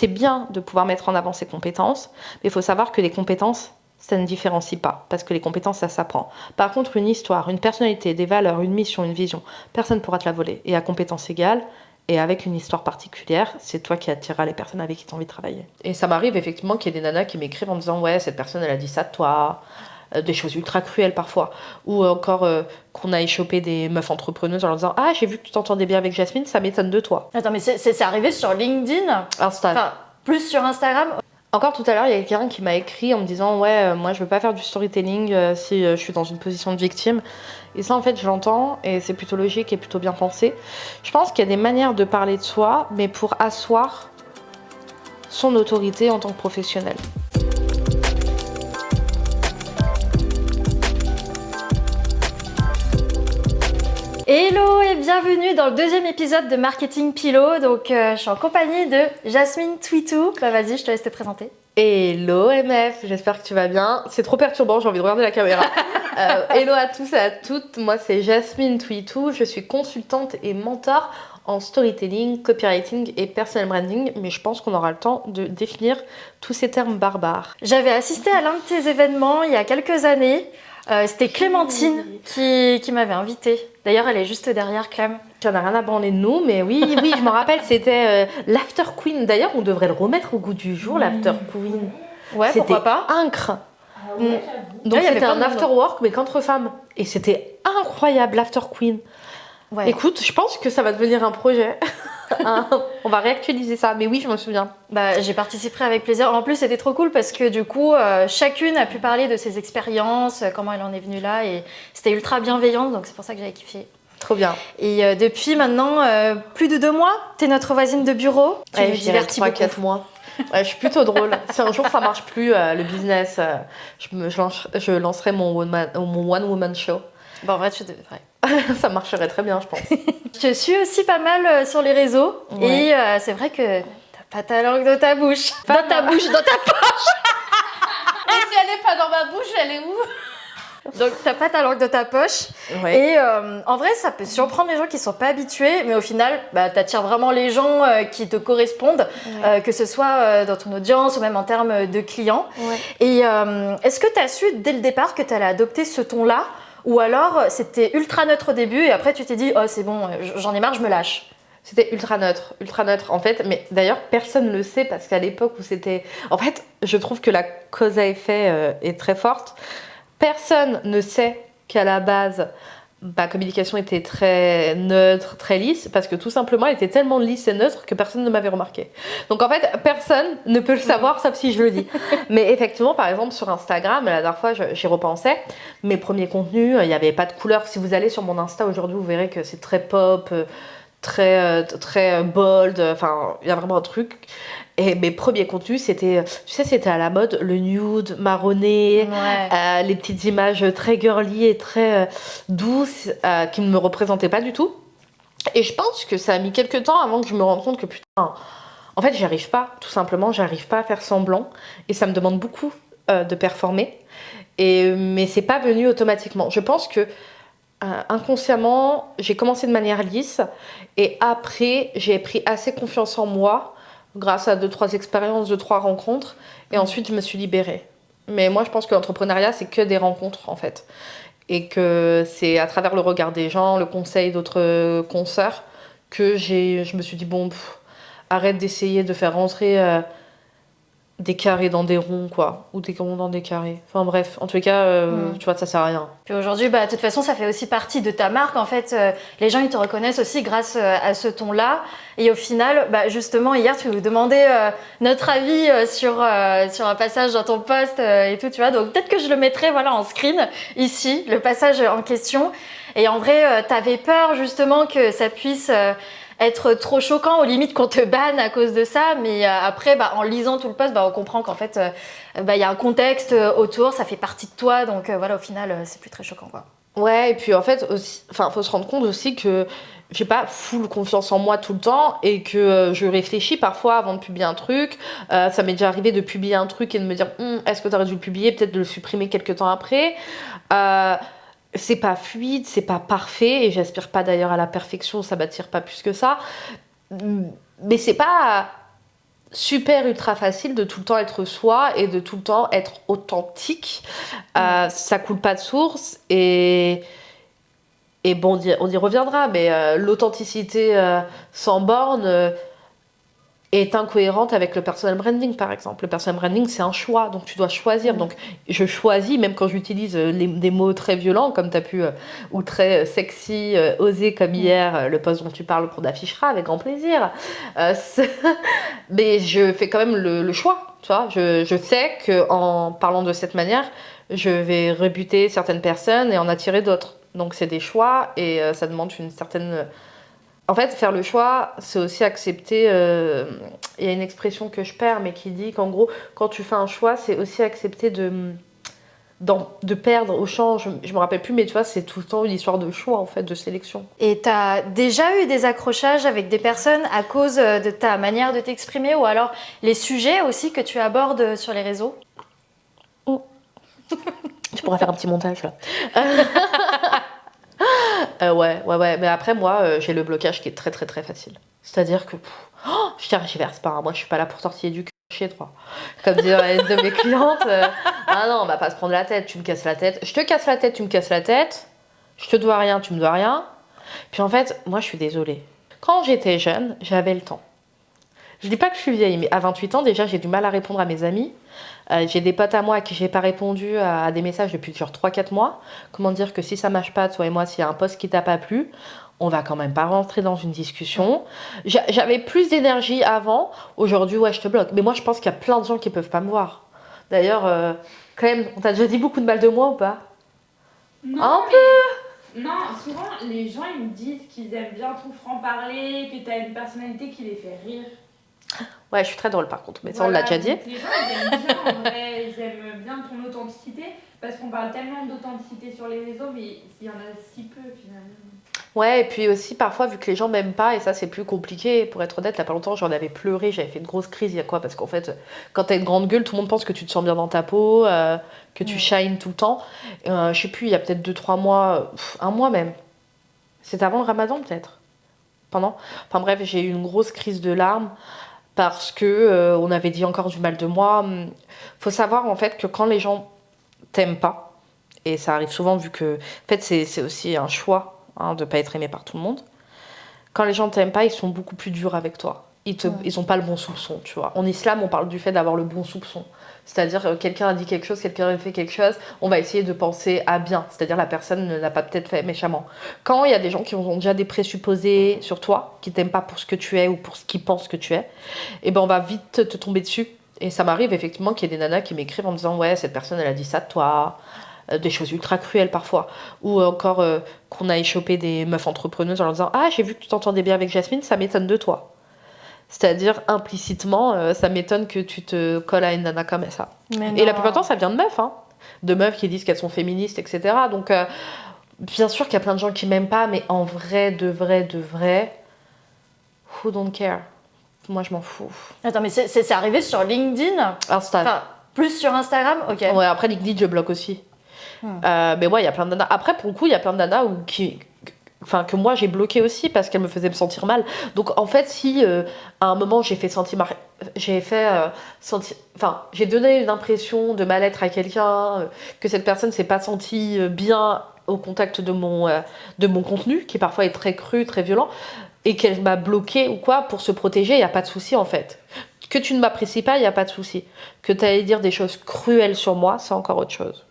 C'est bien de pouvoir mettre en avant ses compétences, mais il faut savoir que les compétences, ça ne différencie pas, parce que les compétences, ça s'apprend. Par contre, une histoire, une personnalité, des valeurs, une mission, une vision, personne ne pourra te la voler. Et à compétences égales, et avec une histoire particulière, c'est toi qui attireras les personnes avec qui tu as envie de travailler. Et ça m'arrive effectivement qu'il y ait des nanas qui m'écrivent en me disant « Ouais, cette personne, elle a dit ça de toi », des choses ultra cruelles parfois. Ou encore qu'on a échopé des meufs entrepreneuses en leur disant « Ah, j'ai vu que tu t'entendais bien avec Jasmine, ça m'étonne de toi. » Attends, mais c'est arrivé sur LinkedIn? Insta. Enfin, plus sur Instagram? Encore tout à l'heure, il y a quelqu'un qui m'a écrit en me disant « Ouais, moi je veux pas faire du storytelling si je suis dans une position de victime. » Et ça, en fait, je l'entends et c'est plutôt logique et plutôt bien pensé. Je pense qu'il y a des manières de parler de soi, mais pour asseoir son autorité en tant que professionnel. Hello et bienvenue dans le deuxième épisode de Marketing Pillow. Donc je suis en compagnie de Jasmine Twitou. Bah vas-y, je te laisse te présenter. Hello MF, j'espère que tu vas bien. C'est trop perturbant, j'ai envie de regarder la caméra. Hello à tous et à toutes, moi c'est Jasmine Twitou, je suis consultante et mentor en storytelling, copywriting et personal branding, mais je pense qu'on aura le temps de définir tous ces termes barbares. J'avais assisté à l'un de tes événements il y a quelques années. C'était Clémentine qui m'avait invitée. D'ailleurs, elle est juste derrière, Clem. J'en ai rien à branler de nous, mais oui, je m'en rappelle, c'était l'After Queen. D'ailleurs, on devrait le remettre au goût du jour, l'After Queen. Ouais, pourquoi pas. Incre. Donc c'était un after work, mais qu'entre femmes. Et c'était incroyable, l'After Queen. Ouais. Écoute, je pense que ça va devenir un projet. On va réactualiser ça, mais oui, je me souviens. Bah, j'ai participé avec plaisir. En plus, c'était trop cool parce que du coup, chacune a pu parler de ses expériences, comment elle en est venue là, et c'était ultra bienveillant, donc c'est pour ça que j'avais kiffé. Trop bien. Et depuis maintenant plus de 2 mois, t'es notre voisine de bureau. Tu me divertis beaucoup. 4 mois. Ouais, je suis plutôt drôle. Si un jour ça marche plus, le business, je lancerai mon one-woman show. Bon, en vrai, tu devrais. Ça marcherait très bien, je pense. Je suis aussi pas mal sur les réseaux. Ouais. Et c'est vrai que t'as pas ta langue dans ta bouche. Dans ta poche. Et si elle est pas dans ma bouche, elle est où? Donc t'as pas ta langue dans ta poche. Ouais. Et en vrai, ça peut surprendre les gens qui sont pas habitués, mais au final, bah, t'attires vraiment les gens qui te correspondent, ouais. Que ce soit dans ton audience ou même en termes de clients. Ouais. Et est-ce que t'as su dès le départ que t'allais adopter ce ton-là? Ou alors c'était ultra neutre au début et après tu t'es dit « Oh c'est bon, j'en ai marre, je me lâche ». C'était ultra neutre en fait, mais d'ailleurs personne ne le sait parce qu'à l'époque où c'était... En fait, je trouve que la cause à effet est très forte. Personne ne sait qu'à la base, ma communication était très neutre, très lisse, parce que tout simplement, elle était tellement lisse et neutre que personne ne m'avait remarqué. Donc en fait, personne ne peut le savoir, sauf si je le dis. Mais effectivement, par exemple, sur Instagram, la dernière fois, j'y repensais, mes premiers contenus, il n'y avait pas de couleur. Si vous allez sur mon Insta aujourd'hui, vous verrez que c'est très pop, très bold, enfin, il y a vraiment un truc. Et mes premiers contenus, c'était, tu sais, c'était à la mode, le nude, marronné, ouais. Les petites images très girly et très douces qui ne me représentaient pas du tout. Et je pense que ça a mis quelques temps avant que je me rende compte que putain, en fait, j'y arrive pas, tout simplement, j'arrive pas à faire semblant. Et ça me demande beaucoup de performer. Mais c'est pas venu automatiquement. Je pense que inconsciemment, j'ai commencé de manière lisse. Et après, j'ai pris assez confiance en moi grâce à 2-3 expériences, 2-3 rencontres, et ensuite je me suis libérée. Mais moi je pense que l'entrepreneuriat c'est que des rencontres en fait, et que c'est à travers le regard des gens, le conseil d'autres consoeurs, que je me suis dit bon, arrête d'essayer de faire rentrer des carrés dans des ronds quoi, ou des ronds dans des carrés. Enfin bref, en tout cas, tu vois, ça sert à rien. Puis aujourd'hui, bah, de toute façon, ça fait aussi partie de ta marque. En fait, les gens, ils te reconnaissent aussi grâce à ce ton-là. Et au final, bah, justement, hier, tu nous demandais notre avis sur un passage dans ton post et tout, tu vois. Donc peut-être que je le mettrai voilà, en screen ici, le passage en question. Et en vrai, t'avais peur justement que ça puisse... être trop choquant, aux limites qu'on te banne à cause de ça, mais après, bah, en lisant tout le post, bah, on comprend qu'en fait, bah, y a un contexte autour, ça fait partie de toi, donc voilà, au final, c'est plus très choquant, quoi. Ouais, et puis en fait, faut se rendre compte aussi que j'ai pas full confiance en moi tout le temps et que je réfléchis parfois avant de publier un truc. Ça m'est déjà arrivé de publier un truc et de me dire est-ce que t'aurais dû le publier, peut-être de le supprimer quelques temps après. C'est pas fluide, c'est pas parfait, et j'aspire pas d'ailleurs à la perfection, ça m'attire pas plus que ça. Mais c'est pas super ultra facile de tout le temps être soi et de tout le temps être authentique. Ça coule pas de source et bon, on y reviendra, mais l'authenticité sans borne est incohérente avec le personal branding, par exemple. Le personal branding, c'est un choix, donc tu dois choisir. Donc je choisis, même quand j'utilise des mots très violents, comme tu as pu, ou très sexy, osé, comme hier, le post dont tu parles, qu'on affichera avec grand plaisir. Mais je fais quand même le choix, tu vois. Je sais qu'en parlant de cette manière, je vais rebuter certaines personnes et en attirer d'autres. Donc c'est des choix et ça demande une certaine... En fait, faire le choix, c'est aussi accepter... Il y a une expression que je perds, mais qui dit qu'en gros, quand tu fais un choix, c'est aussi accepter de perdre au champ. Je me rappelle plus, mais tu vois, c'est tout le temps une histoire de choix, en fait, de sélection. Et tu as déjà eu des accrochages avec des personnes à cause de ta manière de t'exprimer ou alors les sujets aussi que tu abordes sur les réseaux? Tu pourrais faire un petit montage, là. Ouais. Mais après, moi, j'ai le blocage qui est très, très, très facile. C'est-à-dire que je tergiverse pas. Moi, je suis pas là pour tortiller du cul chez toi. Comme dirait une de mes clientes, ah non, on va pas se prendre la tête. Tu me casses la tête. Je te casse la tête, tu me casses la tête. Je te dois rien, tu me dois rien. Puis en fait, moi, je suis désolée. Quand j'étais jeune, j'avais le temps. Je dis pas que je suis vieille, mais à 28 ans, déjà, j'ai du mal à répondre à mes amis. J'ai des potes à moi à qui j'ai pas répondu à des messages depuis genre 3-4 mois. Comment dire que si ça marche pas, toi et moi, s'il y a un post qui t'a pas plu, on va quand même pas rentrer dans une discussion. J'avais plus d'énergie avant. Aujourd'hui, ouais, je te bloque. Mais moi, je pense qu'il y a plein de gens qui peuvent pas me voir. D'ailleurs, quand même, on t'a déjà dit beaucoup de mal de moi ou pas? Non, Un peu. Non, souvent, les gens, ils me disent qu'ils aiment bien ton franc-parler, que t'as une personnalité qui les fait rire. Ouais, je suis très drôle par contre, mais ça Voilà, on l'a déjà dit. donc les gens, ils aiment bien, en vrai, ils aiment bien ton authenticité, parce qu'on parle tellement d'authenticité sur les réseaux, mais il y en a si peu finalement. Ouais, et puis aussi parfois, vu que les gens m'aiment pas, et ça c'est plus compliqué, pour être honnête, il y a pas longtemps j'en avais pleuré, j'avais fait une grosse crise, il y a quoi? Parce qu'en fait, quand t'as une grande gueule, tout le monde pense que tu te sens bien dans ta peau, que tu shines tout le temps. Je sais plus, il y a peut-être 2-3 mois, un mois même. C'était avant le ramadan peut-être? Pendant? Enfin bref, j'ai eu une grosse crise de larmes. Parce que on avait dit encore du mal de moi. Faut savoir en fait que quand les gens t'aiment pas, et ça arrive souvent vu que en fait c'est aussi un choix de pas être aimé par tout le monde. Quand les gens t'aiment pas, ils sont beaucoup plus durs avec toi. Ils ont pas le bon soupçon, tu vois. En islam, on parle du fait d'avoir le bon soupçon. C'est-à-dire quelqu'un a dit quelque chose, quelqu'un a fait quelque chose, on va essayer de penser à bien. C'est-à-dire la personne ne l'a pas peut-être fait méchamment. Quand il y a des gens qui ont déjà des présupposés sur toi, qui t'aiment pas pour ce que tu es ou pour ce qu'ils pensent que tu es, et ben on va vite te tomber dessus. Et ça m'arrive effectivement qu'il y ait des nanas qui m'écrivent en disant ouais, cette personne elle a dit ça de toi, des choses ultra cruelles parfois. Ou encore qu'on a échopé des meufs entrepreneuses en leur disant ah, j'ai vu que tu t'entendais bien avec Jasmine, ça m'étonne de toi. C'est-à-dire implicitement, ça m'étonne que tu te colles à une nana comme ça. Et la plupart du temps, ça vient de meufs, hein. De meufs qui disent qu'elles sont féministes, etc. Donc, bien sûr qu'il y a plein de gens qui m'aiment pas, mais en vrai, de vrai, who don't care? Moi, je m'en fous. Attends, mais c'est arrivé sur LinkedIn? Insta. Enfin, plus sur Instagram? Ok. Ouais, après LinkedIn, je bloque aussi. Mais ouais, il y a plein de nanas. Après, pour le coup, il y a plein de nanas que moi j'ai bloqué aussi parce qu'elle me faisait me sentir mal. Donc en fait, si à un moment j'ai donné une impression de mal-être à quelqu'un, que cette personne s'est pas sentie bien au contact de mon contenu, qui parfois est très cru, très violent, et qu'elle m'a bloqué ou quoi, pour se protéger, il n'y a pas de souci en fait. Que tu ne m'apprécies pas, il n'y a pas de souci. Que tu allais dire des choses cruelles sur moi, c'est encore autre chose.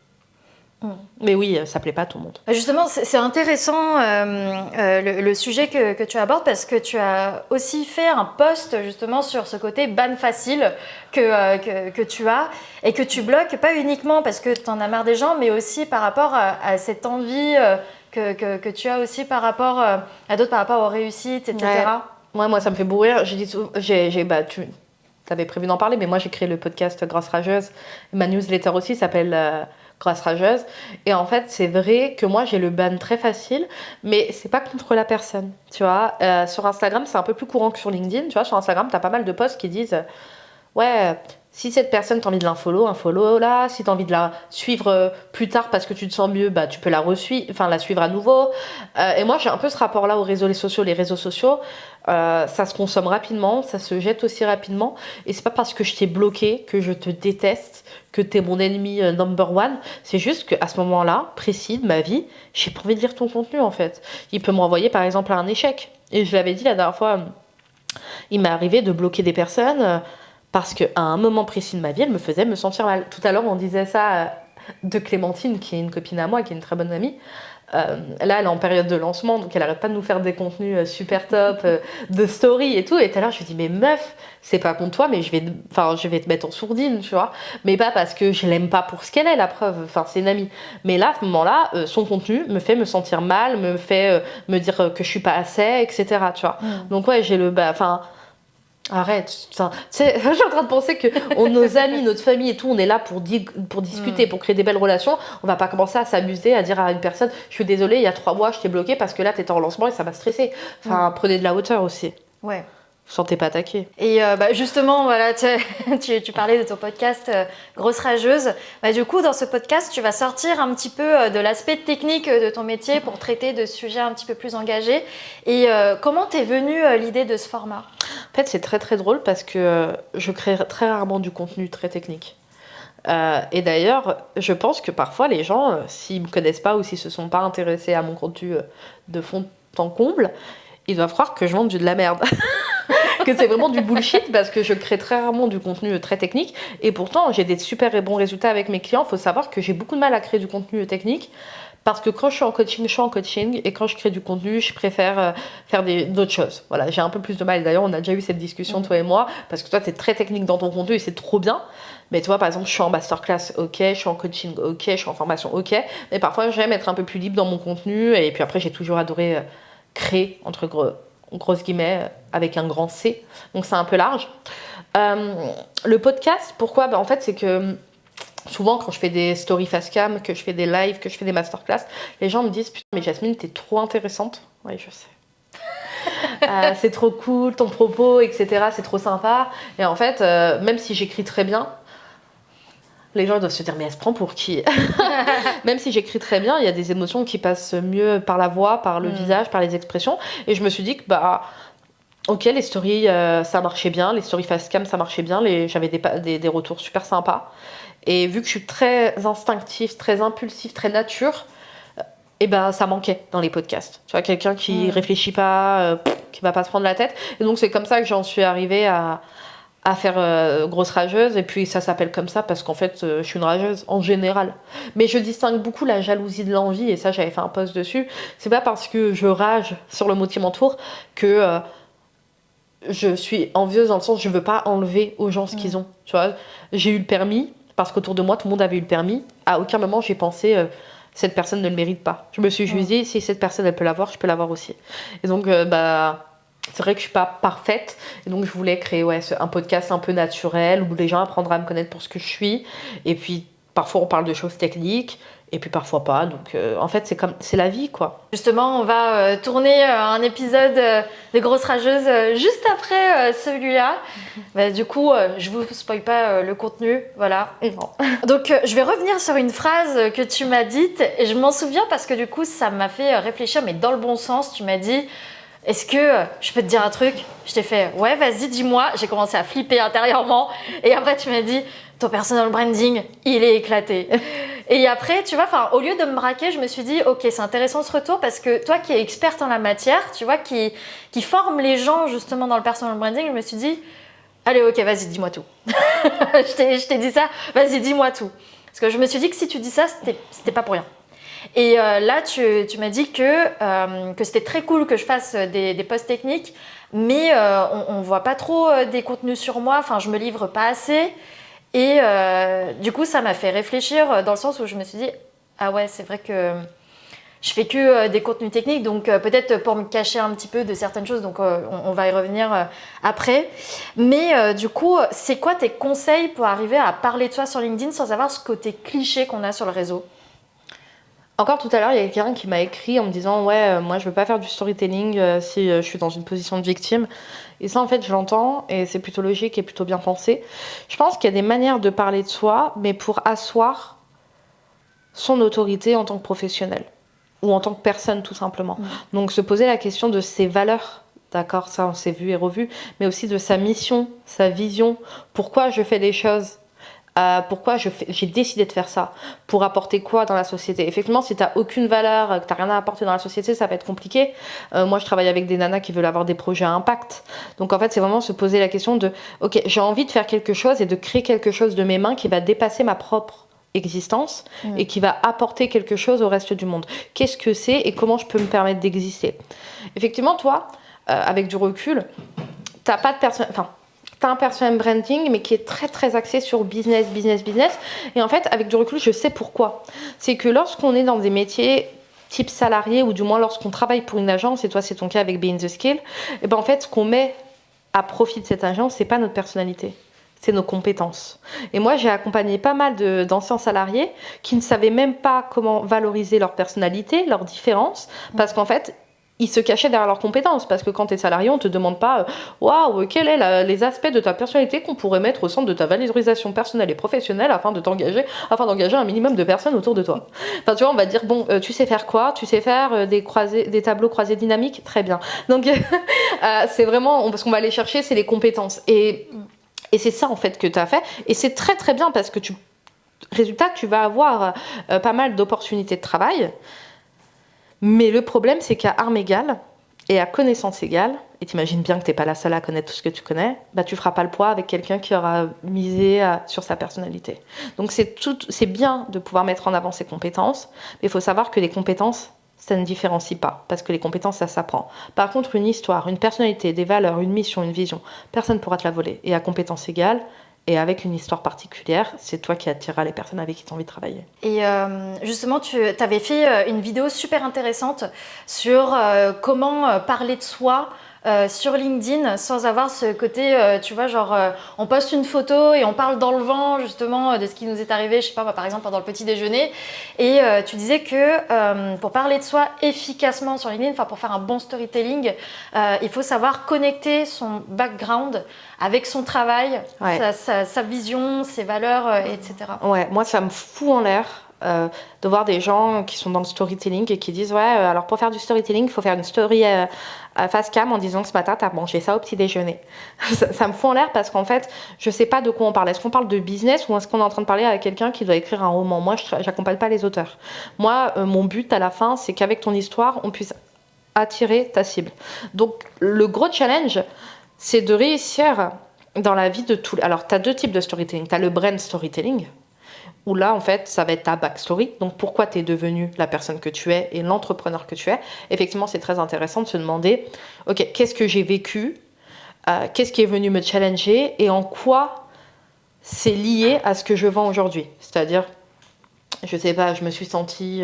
Mais oui, ça plaît pas à tout le monde. Justement, c'est intéressant le sujet que tu abordes parce que tu as aussi fait un post justement sur ce côté ban facile que tu as et que tu bloques pas uniquement parce que tu en as marre des gens, mais aussi par rapport à cette envie que tu as aussi par rapport à d'autres, par rapport aux réussites, etc. Ouais, moi ça me fait beaucoup rire. Tu avais prévu d'en parler, mais moi j'ai créé le podcast Grosse Rageuse. Ma newsletter aussi s'appelle Grosse Rageuse. Et en fait, c'est vrai que moi j'ai le ban très facile, mais c'est pas contre la personne. Tu vois, sur Instagram, c'est un peu plus courant que sur LinkedIn. Tu vois, sur Instagram, t'as pas mal de posts qui disent ouais, Si cette personne, t'as envie de l'unfollow, un follow là. Si t'as envie de la suivre plus tard parce que tu te sens mieux, bah tu peux la suivre à nouveau. Et moi, j'ai un peu ce rapport-là aux réseaux sociaux. Les réseaux sociaux, ça se consomme rapidement, ça se jette aussi rapidement. Et c'est pas parce que je t'ai bloqué que je te déteste, que t'es mon ennemi number one. C'est juste qu'à ce moment-là, précis de ma vie, j'ai pas envie de lire ton contenu en fait. Il peut me renvoyer par exemple à un échec. Et je l'avais dit la dernière fois, il m'est arrivé de bloquer des personnes parce qu'à un moment précis de ma vie, elles me faisaient me sentir mal. Tout à l'heure, on disait ça de Clémentine, qui est une copine à moi, qui est une très bonne amie. Là, elle est en période de lancement, donc elle arrête pas de nous faire des contenus super top, de story et tout. Et tout à l'heure, je lui dis, mais meuf, c'est pas contre toi, mais je vais te mettre en sourdine, tu vois. Mais pas parce que je l'aime pas pour ce qu'elle est, la preuve. Enfin, c'est une amie. Mais là, à ce moment-là, son contenu me fait me sentir mal, me fait me dire que je suis pas assez, etc. Tu vois. Donc ouais, j'ai le... Arrête, enfin, je suis en train de penser que nos amis, notre famille et tout, on est là pour discuter, pour créer des belles relations. On va pas commencer à s'amuser, à dire à une personne, je suis désolée, il y a 3 mois, je t'ai bloqué parce que là, t'étais en lancement et ça m'a stressé. Enfin, prenez de la hauteur aussi. Ouais. Vous sentez pas attaqué. Et justement, voilà, tu parlais de ton podcast Grosse Rageuse. Du coup, dans ce podcast, tu vas sortir un petit peu de l'aspect technique de ton métier pour traiter de sujets un petit peu plus engagés. Et comment t'es venue l'idée de ce format ? En fait, c'est très très drôle parce que je crée très rarement du contenu très technique. Et d'ailleurs, je pense que parfois les gens, s'ils me connaissent pas ou s'ils se sont pas intéressés à mon contenu de fond en comble, ils doivent croire que je vends de la merde. Que c'est vraiment du bullshit parce que je crée très rarement du contenu très technique et pourtant j'ai des super et bons résultats avec mes clients. Il faut savoir que j'ai beaucoup de mal à créer du contenu technique parce que quand je suis en coaching et quand je crée du contenu, je préfère faire d'autres choses. Voilà, j'ai un peu plus de mal. D'ailleurs, on a déjà eu cette discussion, toi et moi, parce que toi, tu es très technique dans ton contenu et c'est trop bien. Mais tu vois, par exemple, je suis en masterclass, ok, je suis en coaching, ok, je suis en formation, ok. Mais parfois, j'aime être un peu plus libre dans mon contenu et puis après, j'ai toujours adoré créer, entre grosses guillemets, avec un grand C, donc c'est un peu large. Le podcast, pourquoi ? En fait, c'est que souvent, quand je fais des stories face cam, que je fais des lives, que je fais des masterclass, les gens me disent « Putain, mais Jasmine, t'es trop intéressante. » Oui, je sais. C'est trop cool, ton propos, etc. C'est trop sympa. Et en fait, même si j'écris très bien, les gens doivent se dire, mais elle se prend pour qui ? Même si j'écris très bien, il y a des émotions qui passent mieux par la voix, par le visage, par les expressions. Et je me suis dit que, ok, les stories, ça marchait bien. Les stories face cam, ça marchait bien. J'avais des retours super sympas. Et vu que je suis très instinctive, très impulsive, très nature, et ça manquait dans les podcasts. Tu vois, quelqu'un qui réfléchit pas, qui va pas se prendre la tête. Et donc, c'est comme ça que j'en suis arrivée à faire Grosse Rageuse, et puis ça s'appelle comme ça parce qu'en fait je suis une rageuse en général, mais je distingue beaucoup la jalousie de l'envie, et ça j'avais fait un post dessus. C'est pas parce que je rage sur le mot qui m'entoure que je suis envieuse, dans le sens je veux pas enlever aux gens ce qu'ils ont, tu vois. J'ai eu le permis parce qu'autour de moi tout le monde avait eu le permis, à aucun moment j'ai pensé cette personne ne le mérite pas. Je me suis juste dit, si cette personne elle peut l'avoir, je peux l'avoir aussi. Et donc c'est vrai que je suis pas parfaite, et donc je voulais créer un podcast un peu naturel où les gens apprendront à me connaître pour ce que je suis, et puis parfois on parle de choses techniques et puis parfois pas, donc en fait c'est la vie quoi. Justement, on va tourner un épisode de Grosse Rageuse juste après celui-là. Du coup, je vous spoil pas le contenu, voilà. Donc je vais revenir sur une phrase que tu m'as dite, et je m'en souviens parce que du coup ça m'a fait réfléchir, mais dans le bon sens. Tu m'as dit, est-ce que je peux te dire un truc ? Je t'ai fait, ouais, vas-y, dis-moi. J'ai commencé à flipper intérieurement. Et après, tu m'as dit, ton personal branding, il est éclaté. Et après, tu vois, au lieu de me braquer, je me suis dit, ok, c'est intéressant ce retour, parce que toi qui es experte en la matière, tu vois, qui forme les gens justement dans le personal branding, je me suis dit, allez, ok, vas-y, dis-moi tout. je t'ai dit ça, vas-y, dis-moi tout. Parce que je me suis dit que si tu dis ça, c'était pas pour rien. Et là, tu m'as dit que c'était très cool que je fasse des posts techniques, mais on voit pas trop des contenus sur moi, je me livre pas assez. Et du coup, ça m'a fait réfléchir dans le sens où je me suis dit, ah ouais, c'est vrai que je fais que des contenus techniques, donc peut-être pour me cacher un petit peu de certaines choses, donc on va y revenir après. Mais du coup, c'est quoi tes conseils pour arriver à parler de soi sur LinkedIn sans avoir ce côté cliché qu'on a sur le réseau ? Encore tout à l'heure, il y a quelqu'un qui m'a écrit en me disant ouais, moi je veux pas faire du storytelling si je suis dans une position de victime. Et ça en fait je l'entends et c'est plutôt logique et plutôt bien pensé. Je pense qu'il y a des manières de parler de soi, mais pour asseoir son autorité en tant que professionnel ou en tant que personne tout simplement. Donc se poser la question de ses valeurs. D'accord, ça on s'est vu et revu, mais aussi de sa mission, sa vision, pourquoi je fais des choses. Pourquoi j'ai décidé de faire ça? Pour apporter quoi dans la société? Effectivement, si tu n'as aucune valeur, que tu n'as rien à apporter dans la société, ça va être compliqué. Moi, je travaille avec des nanas qui veulent avoir des projets à impact. Donc, en fait, c'est vraiment se poser la question de ok, j'ai envie de faire quelque chose et de créer quelque chose de mes mains qui va dépasser ma propre existence et qui va apporter quelque chose au reste du monde. Qu'est-ce que c'est et comment je peux me permettre d'exister? Effectivement, toi, avec du recul, t'as pas de personne. Enfin, t'as un personal branding, mais qui est très très axé sur business. Et en fait, avec du recul, je sais pourquoi. C'est que lorsqu'on est dans des métiers type salarié, ou du moins lorsqu'on travaille pour une agence, et toi c'est ton cas avec Being the Skill, et ben en fait, ce qu'on met à profit de cette agence, c'est pas notre personnalité. C'est nos compétences. Et moi, j'ai accompagné pas mal d'anciens salariés qui ne savaient même pas comment valoriser leur personnalité, leurs différences, parce qu'en fait, ils se cachaient derrière leurs compétences. Parce que quand tu es salarié, on ne te demande pas waouh, quels sont les aspects de ta personnalité qu'on pourrait mettre au centre de ta valorisation personnelle et professionnelle afin d'engager un minimum de personnes autour de toi. Enfin, tu vois, on va dire bon, tu sais faire quoi? Tu sais faire des tableaux croisés dynamiques? Très bien. Donc, c'est vraiment, parce qu'on va aller chercher, c'est les compétences. Et c'est ça, en fait, que tu as fait. Et c'est très, très bien parce que résultat, tu vas avoir pas mal d'opportunités de travail. Mais le problème, c'est qu'à armes égales et à connaissance égale, et t'imagines bien que t'es pas la seule à connaître tout ce que tu connais, bah tu feras pas le poids avec quelqu'un qui aura misé sur sa personnalité. Donc c'est bien de pouvoir mettre en avant ses compétences, mais il faut savoir que les compétences, ça ne différencie pas, parce que les compétences, ça s'apprend. Par contre, une histoire, une personnalité, des valeurs, une mission, une vision, personne ne pourra te la voler. Et à compétences égales, et avec une histoire particulière, c'est toi qui attireras les personnes avec qui tu as envie de travailler. Et justement, tu avais fait une vidéo super intéressante sur comment parler de soi sur LinkedIn sans avoir ce côté, tu vois, genre on poste une photo et on parle dans le vent justement de ce qui nous est arrivé, je sais pas, moi, par exemple pendant le petit déjeuner. Et tu disais que pour parler de soi efficacement sur LinkedIn, enfin pour faire un bon storytelling, il faut savoir connecter son background avec son travail, ouais. sa vision, ses valeurs, etc. Ouais, moi ça me fout en l'air de voir des gens qui sont dans le storytelling et qui disent ouais, alors pour faire du storytelling, il faut faire une story face cam en disant que ce matin t'as mangé ça au petit déjeuner. Ça me fout en l'air parce qu'en fait, je sais pas de quoi on parle. Est-ce qu'on parle de business ou est-ce qu'on est en train de parler avec quelqu'un qui doit écrire un roman? Moi, j'accompagne pas les auteurs. Moi, mon but à la fin, c'est qu'avec ton histoire, on puisse attirer ta cible. Donc, le gros challenge, c'est de réussir dans la vie de tout. Alors, tu as deux types de storytelling. Tu as le brand storytelling, où là, en fait, ça va être ta backstory. Donc, pourquoi tu es devenu la personne que tu es et l'entrepreneur que tu es. Effectivement, c'est très intéressant de se demander, OK, qu'est-ce que j'ai vécu? Qu'est-ce qui est venu me challenger? Et en quoi c'est lié à ce que je vends aujourd'hui? C'est-à-dire, je sais pas, je me suis sentie...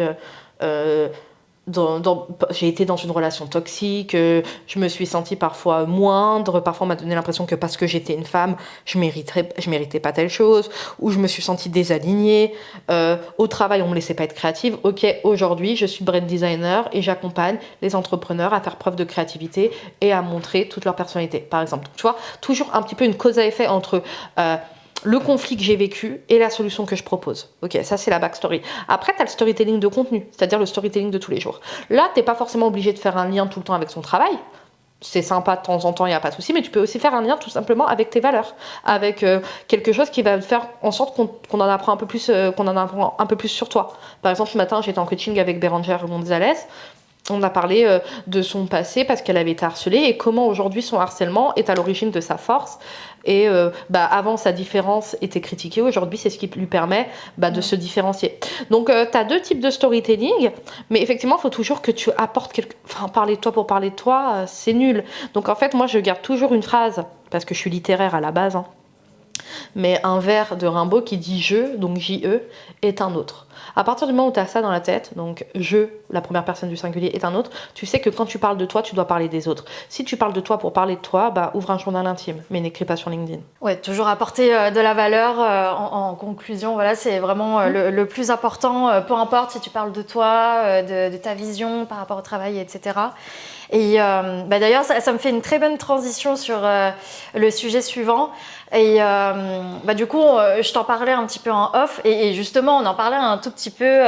j'ai été dans une relation toxique, je me suis sentie parfois moindre, parfois on m'a donné l'impression que parce que j'étais une femme, je méritais pas telle chose, ou je me suis sentie désalignée, au travail on me laissait pas être créative. Ok, aujourd'hui je suis brand designer et j'accompagne les entrepreneurs à faire preuve de créativité et à montrer toute leur personnalité, par exemple. Tu vois, toujours un petit peu une cause à effet entre le conflit que j'ai vécu et la solution que je propose. Ok, ça c'est la backstory. Après, tu as le storytelling de contenu, c'est-à-dire le storytelling de tous les jours. Là, tu n'es pas forcément obligé de faire un lien tout le temps avec son travail. C'est sympa de temps en temps, il n'y a pas de souci, mais tu peux aussi faire un lien tout simplement avec tes valeurs, avec quelque chose qui va faire en sorte qu'on en apprend un peu plus, sur toi. Par exemple, ce matin, j'étais en coaching avec Bérangère Gonzalez. On a parlé de son passé parce qu'elle avait été harcelée et comment aujourd'hui son harcèlement est à l'origine de sa force. Et avant, sa différence était critiquée. Aujourd'hui, c'est ce qui lui permet de se différencier. Donc, tu as deux types de storytelling. Mais effectivement, il faut toujours que tu apportes parler de toi pour parler de toi, c'est nul. Donc, en fait, moi, je garde toujours une phrase, parce que je suis littéraire à la base. mais un verre de Rimbaud qui dit je, donc J-E, est un autre. À partir du moment où tu as ça dans la tête, donc je, la première personne du singulier, est un autre, tu sais que quand tu parles de toi, tu dois parler des autres. Si tu parles de toi pour parler de toi, bah ouvre un journal intime, mais n'écris pas sur LinkedIn. Ouais, toujours apporter de la valeur en conclusion. Voilà, c'est vraiment le plus important, peu importe si tu parles de toi, de ta vision par rapport au travail, etc. Et d'ailleurs, ça me fait une très bonne transition sur le sujet suivant. Et du coup, je t'en parlais un petit peu en off. Et justement, on en parlait un tout petit peu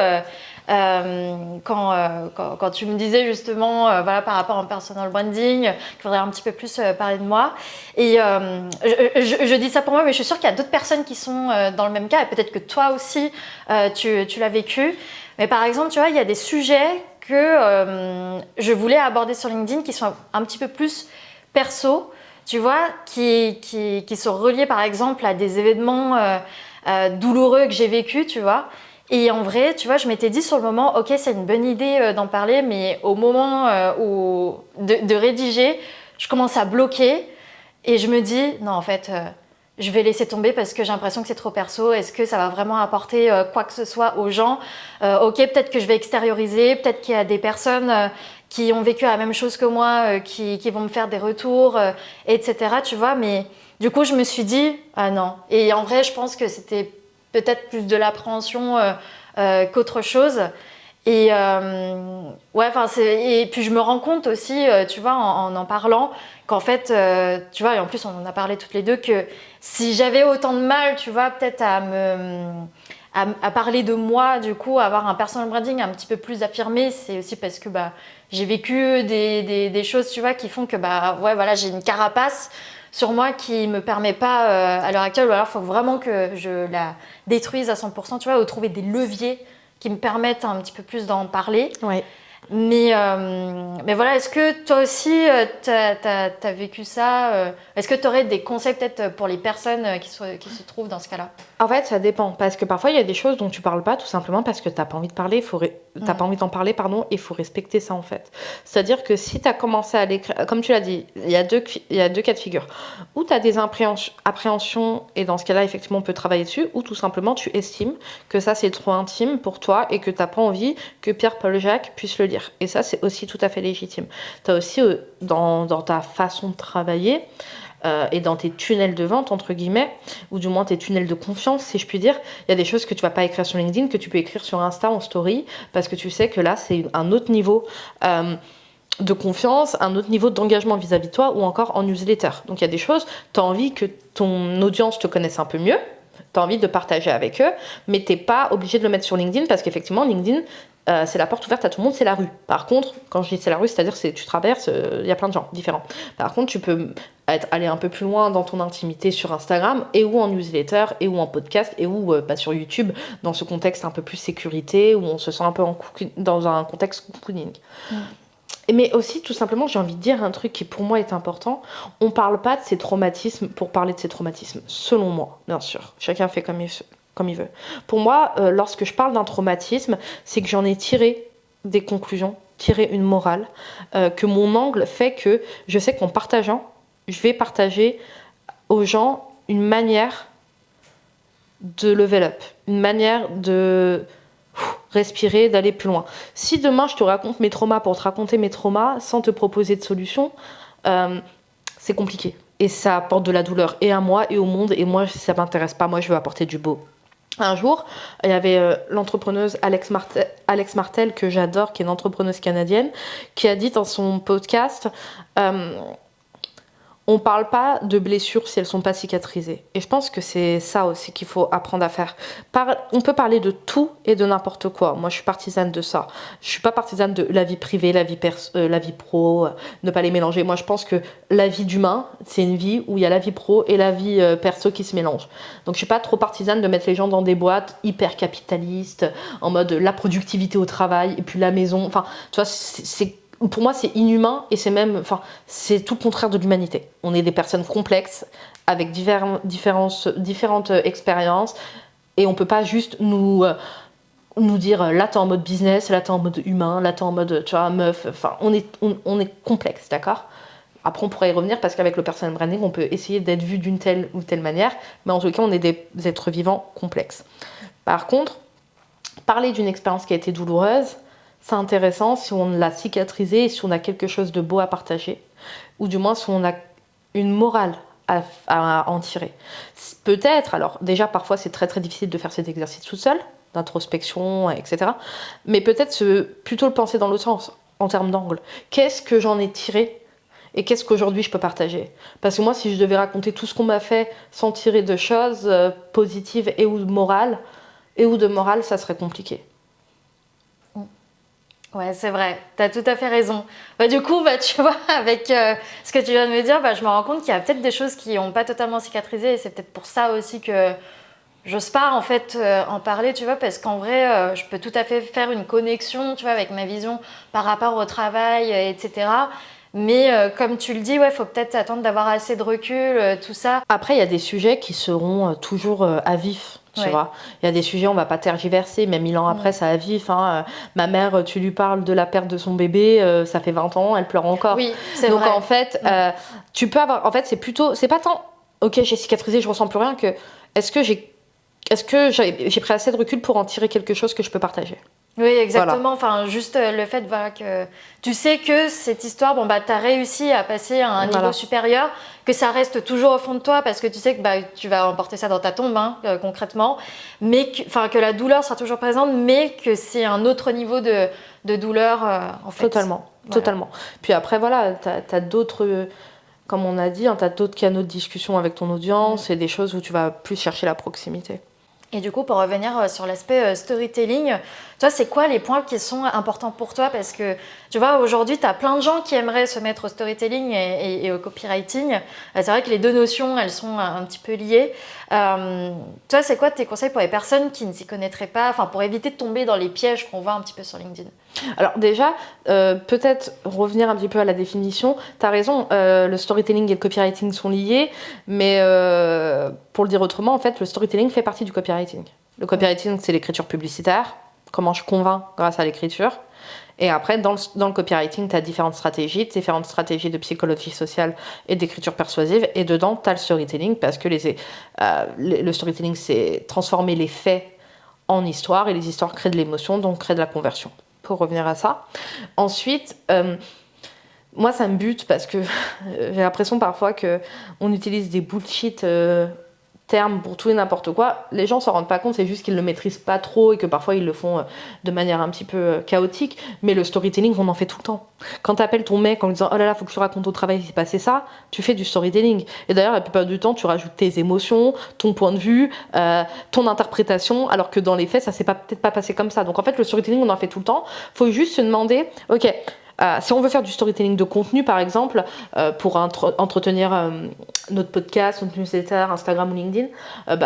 quand tu me disais justement, voilà, par rapport au personal branding, qu'il faudrait un petit peu plus parler de moi. Et je dis ça pour moi, mais je suis sûre qu'il y a d'autres personnes qui sont dans le même cas. Et peut-être que toi aussi, tu l'as vécu. Mais par exemple, tu vois, il y a des sujets que je voulais aborder sur LinkedIn qui sont un petit peu plus perso, tu vois, qui sont reliés par exemple à des événements douloureux que j'ai vécus, tu vois. Et en vrai, tu vois, je m'étais dit sur le moment, ok, c'est une bonne idée d'en parler, mais au moment de rédiger, je commence à bloquer et je me dis, non, en fait, je vais laisser tomber parce que j'ai l'impression que c'est trop perso. Est-ce que ça va vraiment apporter quoi que ce soit aux gens? Ok, peut-être que je vais extérioriser, peut-être qu'il y a des personnes qui ont vécu la même chose que moi, qui vont me faire des retours, etc. Tu vois, mais du coup, je me suis dit, ah non. Et en vrai, je pense que c'était peut-être plus de l'appréhension qu'autre chose. Et ouais, et puis je me rends compte aussi, tu vois, en parlant, qu'en fait, tu vois, et en plus on en a parlé toutes les deux, que si j'avais autant de mal, tu vois, peut-être à parler de moi, du coup, avoir un personal branding un petit peu plus affirmé, c'est aussi parce que j'ai vécu des choses, tu vois, qui font que ouais, voilà, j'ai une carapace sur moi qui me permet pas à l'heure actuelle, ou alors il faut vraiment que je la détruise à 100%, tu vois, ou trouver des leviers qui me permettent un petit peu plus d'en parler. Ouais. Mais voilà, est-ce que toi aussi, t'as vécu ça Est-ce que tu aurais des conseils peut-être pour les personnes qui se trouvent dans ce cas-là? En fait, ça dépend, parce que parfois il y a des choses dont tu parles pas, tout simplement parce que t'as pas envie de parler, t'as pas envie d'en parler, pardon, et il faut respecter ça en fait. C'est-à-dire que si tu as commencé à l'écrire, comme tu l'as dit, il y a deux cas de figure. Ou tu as des appréhensions, et dans ce cas-là, effectivement, on peut travailler dessus, ou tout simplement tu estimes que ça c'est trop intime pour toi et que t'as pas envie que Pierre-Paul Jacques puisse le lire. Et ça, c'est aussi tout à fait légitime. Tu as aussi, dans ta façon de travailler, et dans tes tunnels de vente, entre guillemets, ou du moins tes tunnels de confiance, si je puis dire, il y a des choses que tu vas pas écrire sur LinkedIn, que tu peux écrire sur Insta en story, parce que tu sais que là, c'est un autre niveau de confiance, un autre niveau d'engagement vis-à-vis de toi, ou encore en newsletter. Donc il y a des choses, tu as envie que ton audience te connaisse un peu mieux, tu as envie de partager avec eux, mais tu n'es pas obligé de le mettre sur LinkedIn, parce qu'effectivement, LinkedIn, c'est la porte ouverte à tout le monde, c'est la rue. Par contre, quand je dis c'est la rue, c'est-à-dire que tu traverses, il y a plein de gens différents. Par contre, tu peux aller un peu plus loin dans ton intimité sur Instagram, et ou en newsletter, et ou en podcast, et ou sur YouTube, dans ce contexte un peu plus sécurité, où on se sent un peu dans un contexte cocooning. Mais aussi, tout simplement, j'ai envie de dire un truc qui pour moi est important. On parle pas de ces traumatismes pour parler de ces traumatismes, selon moi, bien sûr. Chacun fait comme il veut. Pour moi, lorsque je parle d'un traumatisme, c'est que j'en ai tiré des conclusions, tiré une morale, que mon angle fait que je sais qu'en partageant, je vais partager aux gens une manière de level up, une manière de respirer, d'aller plus loin. Si demain je te raconte mes traumas pour te raconter mes traumas sans te proposer de solution, c'est compliqué. Et ça apporte de la douleur et à moi et au monde, et moi ça m'intéresse pas, moi je veux apporter du beau. Un jour, il y avait l'entrepreneuse Alex Martel, que j'adore, qui est une entrepreneuse canadienne, qui a dit dans son podcast on parle pas de blessures si elles sont pas cicatrisées. Et je pense que c'est ça aussi qu'il faut apprendre à faire. On peut parler de tout et de n'importe quoi. Moi, je suis partisane de ça. Je suis pas partisane de la vie privée, la vie pro, ne pas les mélanger. Moi, je pense que la vie d'humain, c'est une vie où il y a la vie pro et la vie perso qui se mélangent. Donc, je suis pas trop partisane de mettre les gens dans des boîtes hyper capitalistes, en mode la productivité au travail et puis la maison. Enfin, tu vois, pour moi, c'est inhumain et c'est tout le contraire de l'humanité. On est des personnes complexes avec différentes expériences, et on peut pas juste nous dire là t'es en mode business, là t'es en mode humain, là t'es en mode tu vois meuf. Enfin, on est complexe, d'accord ? Après, on pourrait y revenir parce qu'avec le personal branding, on peut essayer d'être vu d'une telle ou telle manière, mais en tout cas, on est des êtres vivants complexes. Par contre, parler d'une expérience qui a été douloureuse, c'est intéressant si on l'a cicatrisée et si on a quelque chose de beau à partager, ou du moins si on a une morale à en tirer. Peut-être, alors déjà parfois c'est très très difficile de faire cet exercice tout seul, d'introspection, etc. Mais peut-être plutôt le penser dans l'autre sens, en termes d'angle. Qu'est-ce que j'en ai tiré et qu'est-ce qu'aujourd'hui je peux partager? Parce que moi, si je devais raconter tout ce qu'on m'a fait sans tirer de choses positives et ou de morale, ça serait compliqué. Ouais, c'est vrai, t'as tout à fait raison. Du coup, tu vois, avec ce que tu viens de me dire, je me rends compte qu'il y a peut-être des choses qui n'ont pas totalement cicatrisé et c'est peut-être pour ça aussi que j'ose pas en fait en parler, tu vois, parce qu'en vrai, je peux tout à fait faire une connexion, tu vois, avec ma vision par rapport au travail, etc. Mais comme tu le dis, ouais, faut peut-être attendre d'avoir assez de recul, tout ça. Après, il y a des sujets qui seront toujours à vif. Tu vois, il y a des sujets, on va pas tergiverser, même 1000 ans après, ça à vif. Hein. Ma mère, tu lui parles de la perte de son bébé, ça fait 20 ans, elle pleure encore. Oui, c'est donc vrai. En fait, tu peux avoir. En fait, c'est pas tant, ok, j'ai cicatrisé, je ressens plus rien, que est-ce que j'ai pris assez de recul pour en tirer quelque chose que je peux partager? Oui, exactement. Voilà. Enfin, juste le fait que tu sais que cette histoire, tu as réussi à passer à un niveau supérieur, que ça reste toujours au fond de toi parce que tu sais que tu vas emporter ça dans ta tombe, concrètement, mais que la douleur sera toujours présente, mais que c'est un autre niveau de douleur, en fait. Totalement. Puis après, voilà, t'as d'autres, comme on a dit, t'as d'autres canaux de discussion avec ton audience et des choses où tu vas plus chercher la proximité. Et du coup, pour revenir sur l'aspect storytelling, toi, c'est quoi les points qui sont importants pour toi? Parce que, tu vois, aujourd'hui, tu as plein de gens qui aimeraient se mettre au storytelling et au copywriting. C'est vrai que les deux notions, elles sont un petit peu liées. Toi, c'est quoi tes conseils pour les personnes qui ne s'y connaîtraient pas, pour éviter de tomber dans les pièges qu'on voit un petit peu sur LinkedIn? Alors déjà, peut-être revenir un petit peu à la définition. Tu as raison, le storytelling et le copywriting sont liés, mais pour le dire autrement, en fait, le storytelling fait partie du copywriting. Le copywriting, c'est l'écriture publicitaire, comment je convainc grâce à l'écriture. Et après, dans le copywriting, tu as différentes stratégies de psychologie sociale et d'écriture persuasive. Et dedans, tu as le storytelling, parce que le storytelling, c'est transformer les faits en histoire, et les histoires créent de l'émotion, donc créent de la conversion. Pour revenir à ça. Ensuite, moi, ça me bute parce que j'ai l'impression parfois qu'on utilise des bullshit termes pour tout et n'importe quoi. Les gens s'en rendent pas compte, c'est juste qu'ils le maîtrisent pas trop et que parfois ils le font de manière un petit peu chaotique. Mais le storytelling, on en fait tout le temps. Quand t'appelles ton mec en lui disant « Oh là là, faut que je te raconte au travail, il s'est passé ça », tu fais du storytelling. Et d'ailleurs, la plupart du temps, tu rajoutes tes émotions, ton point de vue, ton interprétation, alors que dans les faits, ça s'est peut-être pas passé comme ça. Donc en fait, le storytelling, on en fait tout le temps. Faut juste se demander, ok, si on veut faire du storytelling de contenu, par exemple, pour entretenir notre podcast, notre newsletter, Instagram ou LinkedIn,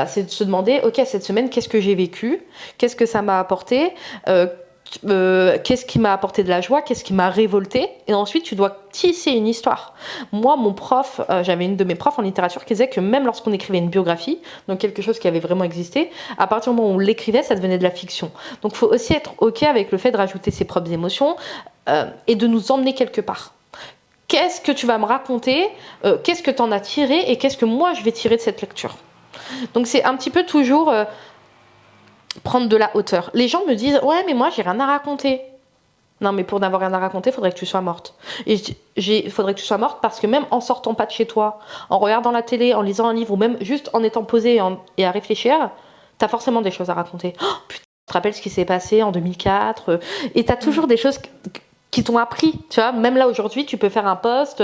c'est de se demander, ok, cette semaine, qu'est-ce que j'ai vécu? Qu'est-ce que ça m'a apporté? Qu'est-ce qui m'a apporté de la joie? Qu'est-ce qui m'a révolté? Et ensuite, tu dois tisser une histoire. Moi, mon prof, j'avais une de mes profs en littérature qui disait que même lorsqu'on écrivait une biographie, donc quelque chose qui avait vraiment existé, à partir du moment où on l'écrivait, ça devenait de la fiction. Donc, il faut aussi être ok avec le fait de rajouter ses propres émotions et de nous emmener quelque part. Qu'est-ce que tu vas me raconter? Qu'est-ce que tu en as tiré? Et qu'est-ce que moi, je vais tirer de cette lecture? Donc, c'est un petit peu toujours prendre de la hauteur. Les gens me disent « Ouais, mais moi, j'ai rien à raconter. » Non, mais pour n'avoir rien à raconter, il faudrait que tu sois morte. Et il faudrait que tu sois morte parce que même en sortant pas de chez toi, en regardant la télé, en lisant un livre, ou même juste en étant posée et à réfléchir, t'as forcément des choses à raconter. Oh, putain, tu te rappelles ce qui s'est passé en 2004 et t'as toujours des choses qui t'ont appris, tu vois. Même là, aujourd'hui, tu peux faire un post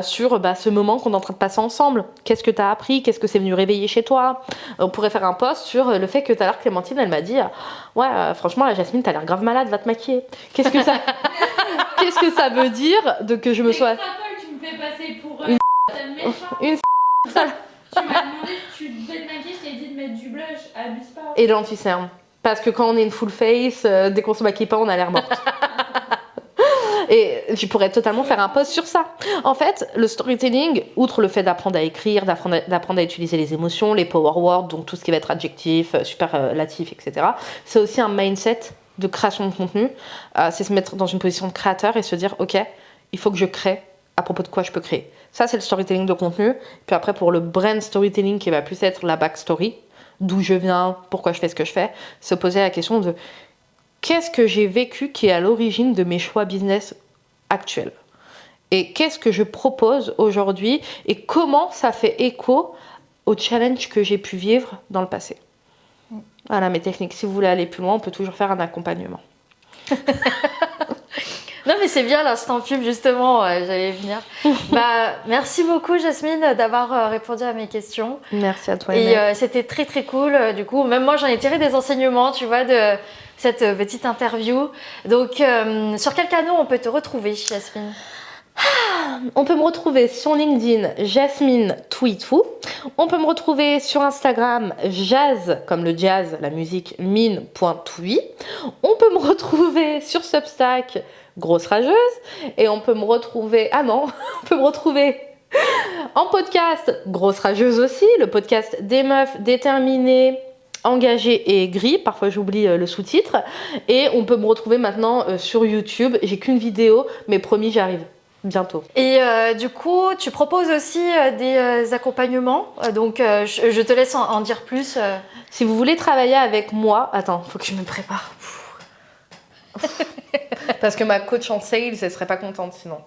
sur ce moment qu'on est en train de passer ensemble. Qu'est-ce que t'as appris? Qu'est-ce que c'est venu réveiller chez toi? On pourrait faire un post sur le fait que tout à l'heure, Clémentine, elle m'a dit ouais, franchement, la Jasmine, t'as l'air grave malade, va te maquiller. Qu'est-ce que ça veut dire de que je me sois... Tu me fais passer pour une Tu m'as demandé si tu devais te maquiller, je t'ai dit de mettre du blush, abuse pas. Et l'anti-cerne. Parce que quand on est une full face, dès qu'on se maquille pas, on a l'air morte. Et je pourrais totalement faire un post sur ça. En fait, le storytelling, outre le fait d'apprendre à écrire, d'apprendre à utiliser les émotions, les power words, donc tout ce qui va être adjectif, superlatif, etc., c'est aussi un mindset de création de contenu. C'est se mettre dans une position de créateur et se dire, ok, il faut que je crée à propos de quoi je peux créer. Ça, c'est le storytelling de contenu. Puis après, pour le brand storytelling, qui va plus être la backstory, d'où je viens, pourquoi je fais ce que je fais, se poser la question de qu'est-ce que j'ai vécu qui est à l'origine de mes choix business actuels. Et qu'est-ce que je propose aujourd'hui et comment ça fait écho aux challenges que j'ai pu vivre dans le passé. Voilà mes techniques. Si vous voulez aller plus loin, on peut toujours faire un accompagnement. Non mais c'est bien l'instant pub justement, j'allais venir. Merci beaucoup Jasmine d'avoir répondu à mes questions. Merci à toi. Et c'était très très cool. Du coup, même moi j'en ai tiré des enseignements, tu vois, de cette petite interview. Donc sur quel canal on peut te retrouver, Jasmine? On peut me retrouver sur LinkedIn, Jasmine Twitou. On peut me retrouver sur Instagram, jazz, comme le jazz, la musique, mine.twi. On peut me retrouver sur Substack, Grosse Rageuse. Et on peut me retrouver... Ah non, on peut me retrouver en podcast, Grosse Rageuse aussi, le podcast des meufs déterminées, engagées et aigries. Parfois j'oublie le sous-titre. Et on peut me retrouver maintenant sur YouTube. J'ai qu'une vidéo, mais promis, j'arrive bientôt. Et du coup, tu proposes aussi des accompagnements. Donc, je te laisse en dire plus. Si vous voulez travailler avec moi... Attends, faut que je me prépare. Parce que ma coach en sales, elle serait pas contente sinon.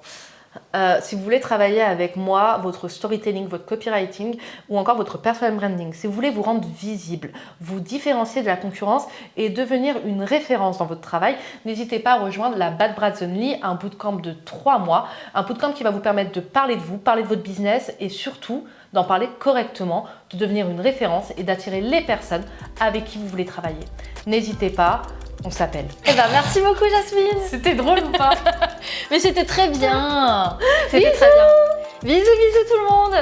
Si vous voulez travailler avec moi, votre storytelling, votre copywriting ou encore votre personal branding, si vous voulez vous rendre visible, vous différencier de la concurrence et devenir une référence dans votre travail, n'hésitez pas à rejoindre la Bad Brads Only, un bootcamp de 3 mois, un bootcamp qui va vous permettre de parler de vous, parler de votre business et surtout d'en parler correctement, de devenir une référence et d'attirer les personnes avec qui vous voulez travailler. N'hésitez pas. On s'appelle. Eh ben, merci beaucoup, Jasmine. C'était drôle ou pas? Mais c'était très bien. C'était très bien. Bisous, bisous tout le monde.